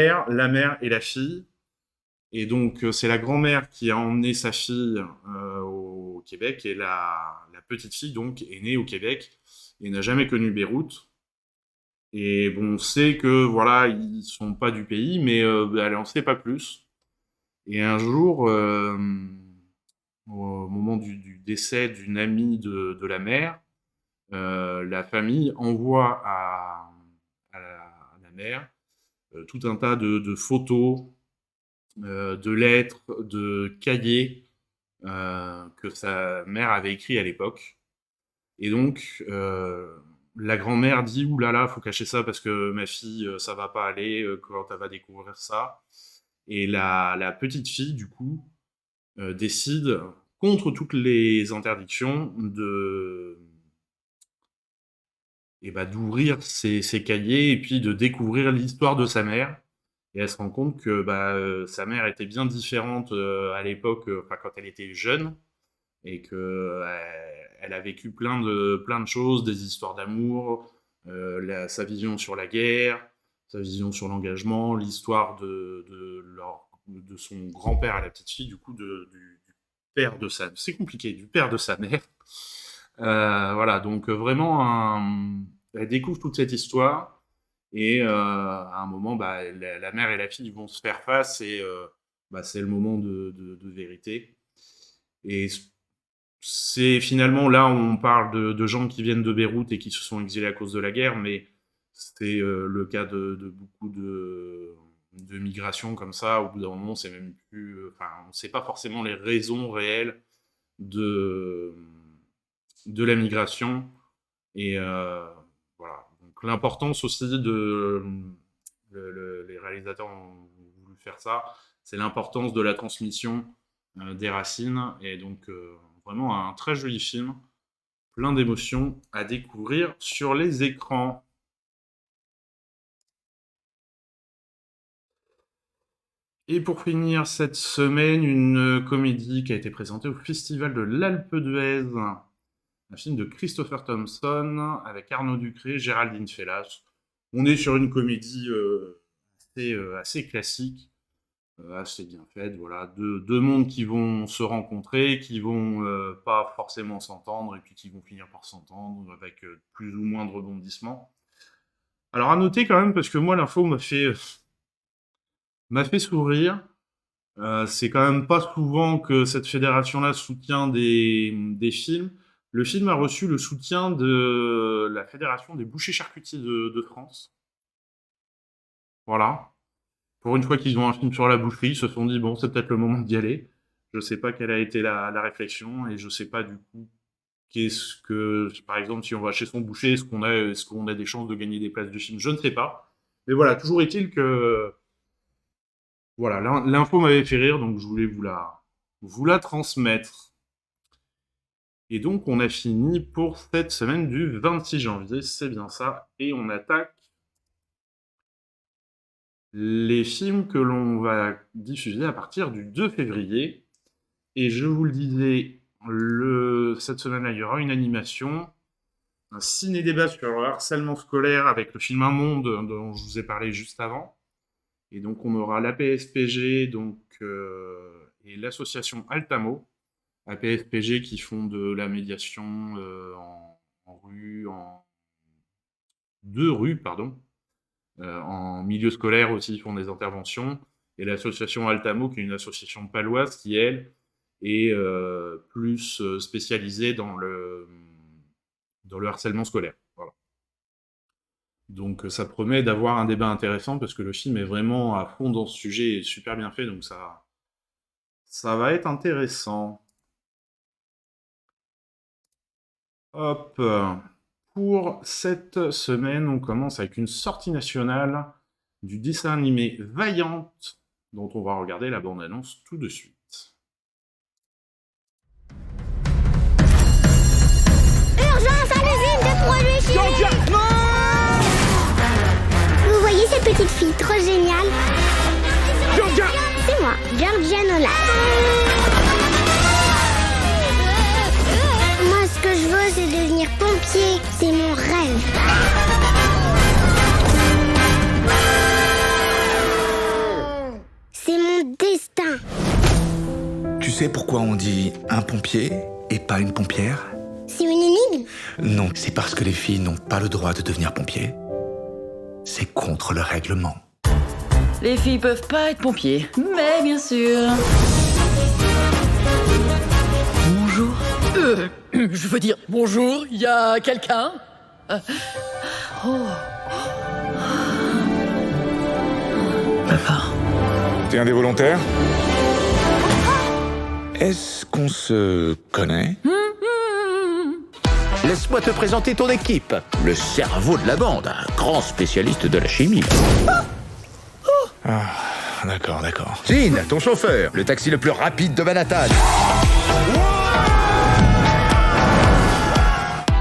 la mère et la fille. Et donc, c'est la grand-mère qui a emmené sa fille au Québec, et la petite fille, donc, est née au Québec et n'a jamais connu Beyrouth. Et bon, on sait que, voilà, ils sont pas du pays, mais elle en sait pas plus. Et un jour, au moment du décès d'une amie de la mère, la famille envoie à la mère tout un tas de photos, de lettres, de cahiers que sa mère avait écrits à l'époque. Et donc, la grand-mère dit: ouh là là, faut cacher ça parce que ma fille, ça va pas aller quand elle va découvrir ça. Et la petite fille, du coup, décide, contre toutes les interdictions, d'ouvrir ses cahiers et puis de découvrir l'histoire de sa mère. Et elle se rend compte que sa mère était bien différente à l'époque, quand elle était jeune, et que elle a vécu plein de choses, des histoires d'amour, sa vision sur la guerre, sa vision sur l'engagement, l'histoire de son grand-père à la petite fille, du coup, du père de sa... C'est compliqué, du père de sa mère. Voilà, donc vraiment, elle découvre toute cette histoire, et à un moment, la mère et la fille vont se faire face, et c'est le moment de vérité. Et c'est finalement, là, on parle de gens qui viennent de Beyrouth et qui se sont exilés à cause de la guerre, mais c'est le cas de beaucoup de migrations comme ça. Au bout d'un moment, c'est même plus... on ne sait pas forcément les raisons réelles de la migration. Et voilà. Donc, l'importance aussi les réalisateurs ont voulu faire ça, c'est l'importance de la transmission des racines. Et donc, vraiment un très joli film, plein d'émotions à découvrir sur les écrans. Et pour finir cette semaine, une comédie qui a été présentée au Festival de l'Alpe d'Huez, un film de Christopher Thompson avec Arnaud Ducré, Géraldine Fellas. On est sur une comédie assez classique, assez bien faite. Voilà, deux mondes qui vont se rencontrer, qui vont pas forcément s'entendre, et puis qui vont finir par s'entendre avec plus ou moins de rebondissements. Alors à noter quand même, parce que moi l'info m'a fait sourire. C'est quand même pas souvent que cette fédération-là soutient des films. Le film a reçu le soutien de la Fédération des bouchers charcutiers de France. Voilà. Pour une fois qu'ils ont un film sur la boucherie, ils se sont dit, bon, c'est peut-être le moment d'y aller. Je sais pas quelle a été la réflexion, et je sais pas du coup qu'est-ce que, par exemple, si on va chez son boucher, est-ce qu'on a des chances de gagner des places de film? Je ne sais pas. Mais voilà, toujours est-il que... Voilà, l'info m'avait fait rire, donc je voulais vous la transmettre. Et donc, on a fini pour cette semaine du 26 janvier, c'est bien ça. Et on attaque les films que l'on va diffuser à partir du 2 février. Et je vous le disais, cette semaine-là, il y aura une animation, un ciné-débat sur le harcèlement scolaire avec le film Un Monde dont je vous ai parlé juste avant. Et donc, on aura l'APSPG et l'association Altamo. APSPG qui font de la médiation en milieu scolaire aussi, font des interventions. Et l'association Altamo, qui est une association paloise qui, elle, est plus spécialisée dans le harcèlement scolaire. Voilà. Donc ça promet d'avoir un débat intéressant, parce que le film est vraiment à fond dans ce sujet et super bien fait, donc ça va être intéressant. Hop, pour cette semaine, on commence avec une sortie nationale du dessin animé Vaillante, dont on va regarder la bande-annonce tout de suite. Urgence à l'usine de produits chimiques! Vous voyez cette petite fille trop géniale? C'est moi, Georgia Nolan. Ce que je veux, c'est devenir pompier. C'est mon rêve. sais pourquoi on dit un pompier et pas une pompière? C'est une énigme? Non, c'est parce que les filles n'ont pas le droit de devenir pompiers. C'est contre le règlement. Les filles peuvent pas être pompiers, mais bien sûr. Bonjour. Je veux dire, bonjour, y a quelqu'un? Papa. T'es un des volontaires? Est-ce qu'on se connaît? Laisse-moi te présenter ton équipe. Le cerveau de la bande, un grand spécialiste de la chimie. D'accord. Jean, ton chauffeur, le taxi le plus rapide de Manhattan.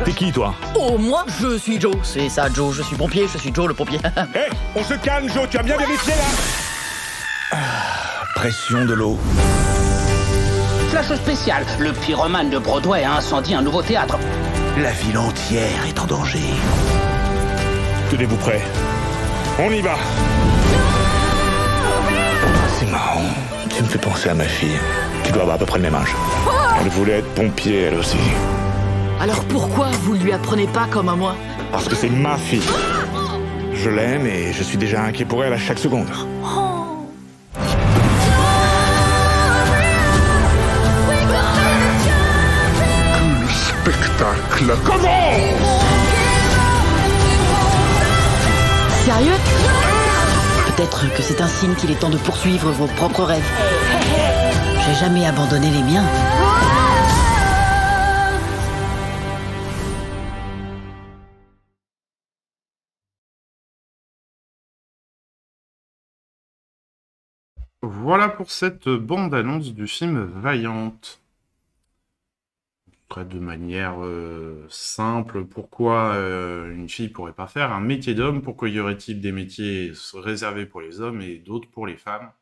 T'es qui, toi? Oh, moi, je suis Joe. C'est ça, Joe, je suis pompier, je suis Joe le pompier. Hé, on se calme, Joe, tu as bien vérifié, là? Pression de l'eau. Flash spécial, le pyromane de Broadway a incendié un nouveau théâtre. La ville entière est en danger. Tenez-vous prêts. On y va. C'est marrant. Tu me fais penser à ma fille. Tu dois avoir à peu près le même âge. Elle voulait être pompier, elle aussi. Alors pourquoi vous lui apprenez pas comme à moi? Parce que c'est ma fille. Je l'aime et je suis déjà inquiet pour elle à chaque seconde. Le spectacle commence! Sérieux? Peut-être que c'est un signe qu'il est temps de poursuivre vos propres rêves. J'ai jamais abandonné les miens. Voilà pour cette bande-annonce du film Vaillante. Après, de manière simple, pourquoi une fille pourrait pas faire un métier d'homme? Pourquoi y aurait-il des métiers réservés pour les hommes et d'autres pour les femmes?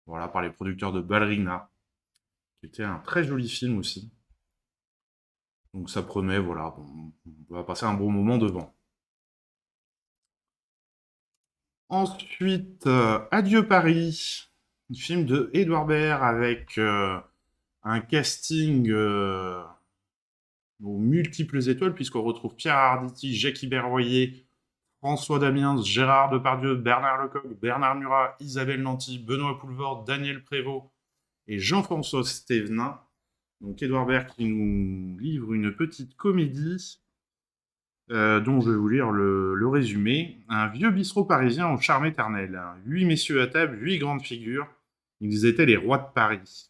Voilà, par les producteurs de Ballerina, qui était un très joli film aussi. Donc ça promet, voilà, on va passer un bon moment devant. Ensuite, Adieu Paris, un film de Édouard Baird avec un casting aux multiples étoiles, puisqu'on retrouve Pierre Arditi, Jackie Berroyer, François Damiens, Gérard Depardieu, Bernard Lecoq, Bernard Murat, Isabelle Nanty, Benoît Poelvoorde, Daniel Prévost et Jean-François Stévenin. Donc Édouard Baird qui nous livre une petite comédie dont je vais vous lire le résumé. Un vieux bistrot parisien au charme éternel. 8 messieurs à table, 8 grandes figures. Ils étaient les rois de Paris.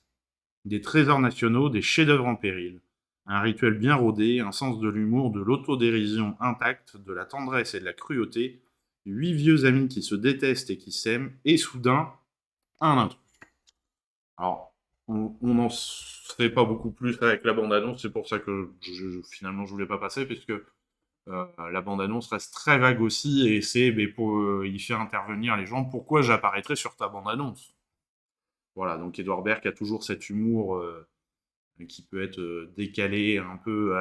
Des trésors nationaux, des chefs-d'œuvre en péril. Un rituel bien rodé, un sens de l'humour, de l'autodérision intact, de la tendresse et de la cruauté. 8 vieux amis qui se détestent et qui s'aiment. Et soudain, un intrus. Alors, on n'en sait pas beaucoup plus avec la bande-annonce. C'est pour ça que finalement je voulais pas passer, puisque la bande-annonce reste très vague aussi, et c'est pour y faire intervenir les gens. Pourquoi j'apparaîtrais sur ta bande-annonce? Voilà, donc Édouard Baird qui a toujours cet humour qui peut être décalé, un peu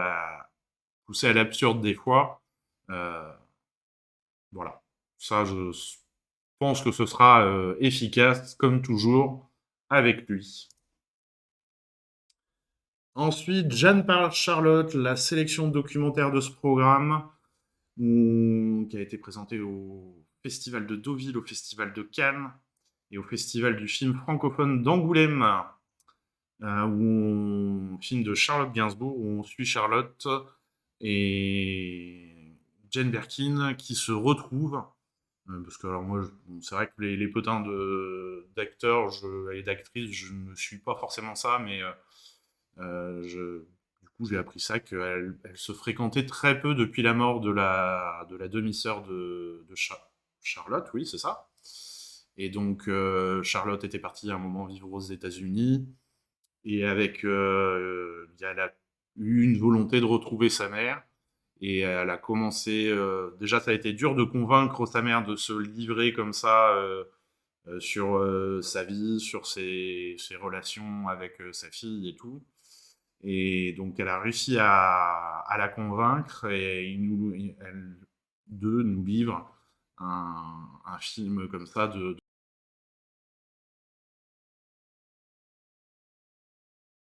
poussé à l'absurde des fois. Voilà, ça je pense que ce sera efficace, comme toujours, avec lui. Ensuite, Jeanne parle Charlotte, la sélection documentaire de ce programme, qui a été présentée au Festival de Deauville, au Festival de Cannes et au Festival du film francophone d'Angoulême, film de Charlotte Gainsbourg, où on suit Charlotte et Jane Birkin qui se retrouvent. Parce que alors moi, c'est vrai que les potins d'acteurs et d'actrices, je ne suis pas forcément ça, mais du coup, j'ai appris ça, qu'elle se fréquentait très peu depuis la mort de la demi-sœur de Charlotte, oui, c'est ça. Et donc, Charlotte était partie à un moment vivre aux États-Unis, et elle a eu une volonté de retrouver sa mère, et elle a commencé... déjà, ça a été dur de convaincre sa mère de se livrer comme ça sur sa vie, sur ses relations avec sa fille et tout. Et donc, elle a réussi à la convaincre, et elle nous livre un film comme ça de